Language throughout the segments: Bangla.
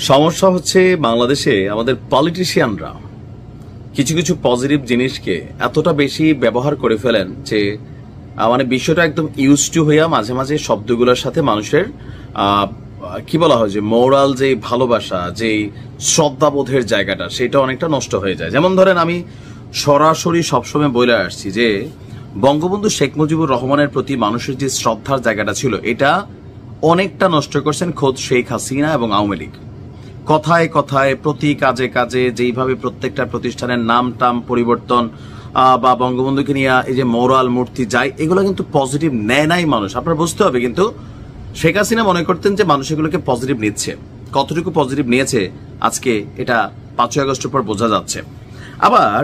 সমস্যা হচ্ছে বাংলাদেশে আমাদের পলিটিশিয়ানরা কিছু কিছু পজিটিভ জিনিসকে এতটা বেশি ব্যবহার করে ফেলেন যে মানে বিষয়টা একদম ইউজ টু হইয়া মাঝে মাঝে শব্দগুলোর সাথে মানুষের কি বলা হয় যে মোরাল, যে ভালোবাসা, যে শ্রদ্ধাবোধের জায়গাটা সেটা অনেকটা নষ্ট হয়ে যায়। যেমন ধরেন, আমি সরাসরি সবসময় বলে আসছি যে বঙ্গবন্ধু শেখ মুজিবুর রহমানের প্রতি মানুষের যে শ্রদ্ধার জায়গাটা ছিল এটা অনেকটা নষ্ট করছেন খোদ শেখ হাসিনা এবং আওয়ামী লীগ। কথায় কথায়, প্রতি কাজে কাজে যেইভাবে প্রত্যেকটা প্রতিষ্ঠানের নাম টাম পরিবর্তন বা বঙ্গবন্ধুকে নিয়ে এই যে মোরাল মূর্তি যায়, এগুলো কিন্তু পজিটিভ নেয় নাই মানুষ, আপনার বুঝতে হবে। কিন্তু শেখ হাসিনা মনে করতেন যে মানুষ এগুলোকে পজিটিভ নিচ্ছে, কতটুকু পজিটিভ নিয়েছে আজকে এটা 5ই আগস্টের পর বোঝা যাচ্ছে। আবার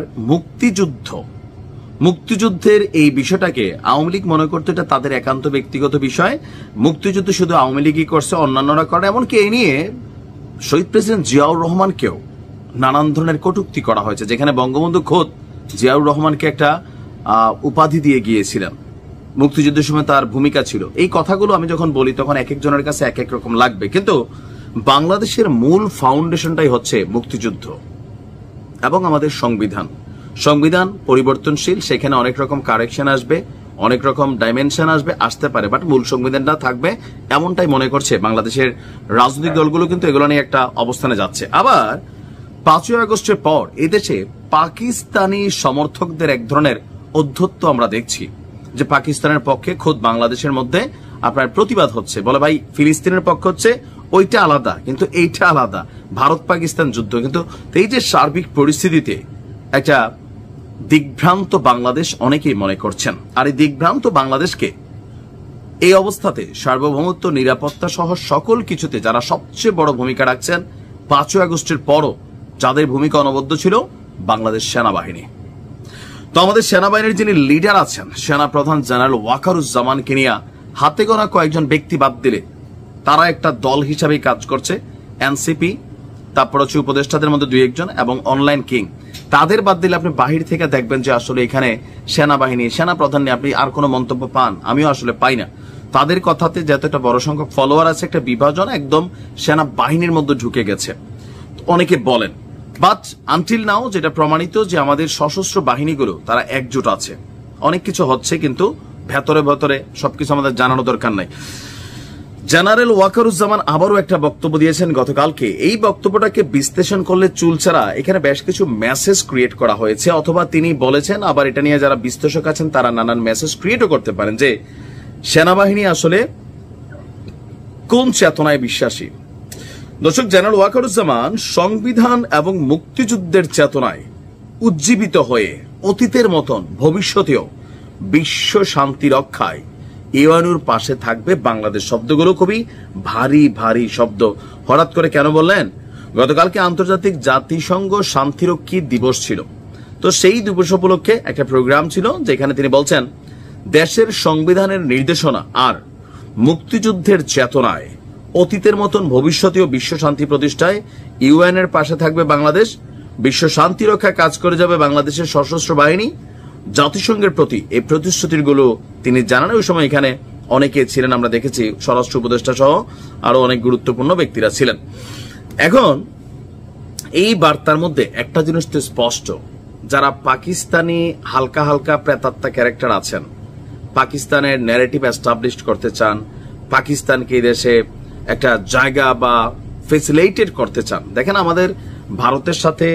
মুক্তিযুদ্ধের এই বিষয়টাকে আওয়ামী লীগ মনে করতো এটা তাদের একান্ত ব্যক্তিগত বিষয়, মুক্তিযুদ্ধ শুধু আওয়ামী লীগই করছে, অন্যান্যরা করে। এমনকি এই নিয়ে শহীদ প্রেসিডেন্ট জিয়াউর রহমানকেও নানান ধরনের কটূক্তি করা হয়েছে, যেখানে বঙ্গবন্ধু খোদ জিয়াউর রহমানকে একটা উপাধি দিয়ে গিয়েছিলেন, মুক্তিযুদ্ধের সময় তার ভূমিকা ছিল। এই কথাগুলো আমি যখন বলি তখন এক একজনের কাছে এক এক রকম লাগবে, কিন্তু বাংলাদেশের মূল ফাউন্ডেশনটাই হচ্ছে মুক্তিযুদ্ধ এবং আমাদের সংবিধান পরিবর্তনশীল, সেখানে অনেক রকম কারেকশন আসবে, অনেক রকম ডাইমেনশন আসতে পারে, বাট মূল সংবিধানটা থাকবে, এমনটাই মনে করছে বাংলাদেশের রাজনৈতিক দলগুলো। কিন্তু এগুলো নিয়ে একটা অবস্থানে যাচ্ছে। আবার 5ই আগস্টের পর এদেশে পাকিস্তানি সমর্থকদের এক ধরনের অধ্যত্ব আমরা দেখছি, যে পাকিস্তানের পক্ষে খোদ বাংলাদেশের মধ্যে আপনার প্রতিবাদ হচ্ছে, বলে ভাই ফিলিস্তিনের পক্ষ হচ্ছে, ওইটা আলাদা কিন্তু এইটা আলাদা, ভারত পাকিস্তান যুদ্ধ। কিন্তু এই যে সার্বিক পরিস্থিতিতে একটা দিগ্ভ্রান্ত বাংলাদেশ অনেকেই মনে করছেন। আর এই দিগ্ভ্রান্ত বাংলাদেশকে এই অবস্থাতে সার্বভৌমত্ব, নিরাপত্তা সহ সকল কিছুতে যারা সবচেয়ে বড় ভূমিকা রাখছেন 5ই আগস্টের পরও যাদের ভূমিকা অনবদ্য ছিল, বাংলাদেশ সেনাবাহিনী। তো আমাদের সেনাবাহিনীর যিনি লিডার আছেন, সেনা প্রধান জেনারেল ওয়াকারুজ্জামানকে নিয়ে হাতে গোনা কয়েকজন ব্যক্তি বাদ দিলে তারা একটা দল হিসাবেই কাজ করছে। এনসিপি, তারপর হচ্ছে উপদেষ্টাদের মধ্যে 2-1 এবং অনলাইন কিং, তাদের বাদ দিলে আপনি বাহির থেকে দেখবেন যে আসলে এখানে সেনাবাহিনী, সেনা প্রধান নিয়ে আপনি আর কোনো মন্তব্য পান, আমিও আসলে পাই না। তাদের কথাতে যত একটা বড় সংখ্যক ফলোয়ার আছে, একটা বিভাজন একদম সেনাবাহিনীর মধ্যে ঢুকে গেছে অনেকে বলেন। বাট আনটিল নাও যেটা প্রমাণিত যে আমাদের সশস্ত্র বাহিনীগুলো তারা একজোট আছে, অনেক কিছু হচ্ছে, কিন্তু ভেতরে ভেতরে সবকিছু আমাদের জানানো দরকার নাই। জেনারেল ওয়াকারুজ্জামান আবারও একটা বক্তব্য দিয়েছেন গতকালকে। এই বক্তব্যটাকে বিশ্লেষণ করলে চুলছাড়া এখানে বেশ কিছু মেসেজ ক্রিয়েট করা হয়েছে, অথবা তিনি বলেছেন, আবার এটা নিয়ে যারা বিশ্লেষক আছেন তারা নানান মেসেজ ক্রিয়েটও করতে পারেন, যে সেনাবাহিনী আসলে কোন চেতনায় বিশ্বাসী। দর্শক, জেনারেল ওয়াকারুজ্জামান সংবিধান এবং মুক্তিযুদ্ধের চেতনায় উজ্জীবিত হয়ে অতীতের মতন ভবিষ্যতেও বিশ্ব শান্তি রক্ষায় ইউএনওর পাশে থাকবে বাংলাদেশ। শব্দগুলো খুবই ভারী ভারী শব্দ। হঠাৎ করে কেন বললেন? গতকালকে আন্তর্জাতিক জাতিসংঘ শান্তিরক্ষী দিবস ছিল, তো সেই দিবস উপলক্ষে একটা প্রোগ্রাম ছিল যেখানে তিনি বলছেন, দেশের সংবিধানের নির্দেশনা আর মুক্তিযুদ্ধের চেতনায় অতীতের মতন ভবিষ্যতেও বিশ্ব শান্তি প্রতিষ্ঠায় ইউএন এর পাশে থাকবে বাংলাদেশ। বিশ্ব শান্তি রক্ষা কাজ করে যাবে বাংলাদেশের সশস্ত্র বাহিনী। জাতিসংঘের প্রতি এই প্রতিশ্রুতিগুলো তিনি জানান। ওই সময় এখানে অনেকে ছিলেন, আমরা দেখেছি স্বরাষ্ট্র উপদেষ্টা সহ আরো অনেক গুরুত্বপূর্ণ ব্যক্তিরা ছিলেন। এখন এই বার্তার মধ্যে একটা জিনিস তো স্পষ্ট, যারা পাকিস্তানি হালকা হালকা প্রেতাত্মা ক্যারেক্টার আছেন, পাকিস্তানের ন্যারেটিভ এস্টাবলিশ করতে চান, পাকিস্তানকে এই দেশে একটা জায়গা বা ফেসিলিটেট করতে চান। দেখেন, আমাদের ভারতের সাথে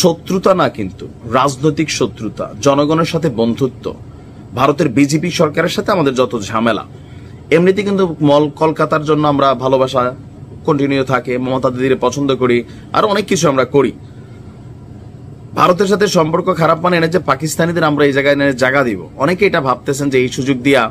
শত্রুতা না, কিন্তু রাজনৈতিক শত্রুতা, জনগণের সাথে বন্ধুত্ব। ভারতের বিজেপি সরকারের সাথে আমাদের যত ঝামেলা, এমনিতে কিন্তু কলকাতার জন্য আমরা ভালোবাসা কন্টিনিউ থাকে, মমতা দিদির পছন্দ করি, আর অনেক কিছু আমরা করি। ভারতের সাথে সম্পর্ক খারাপ মানে এনে যে পাকিস্তানিদের আমরা এই জায়গায় জায়গা দিব, অনেকে এটা ভাবতেছেন যে এই সুযোগ দিয়া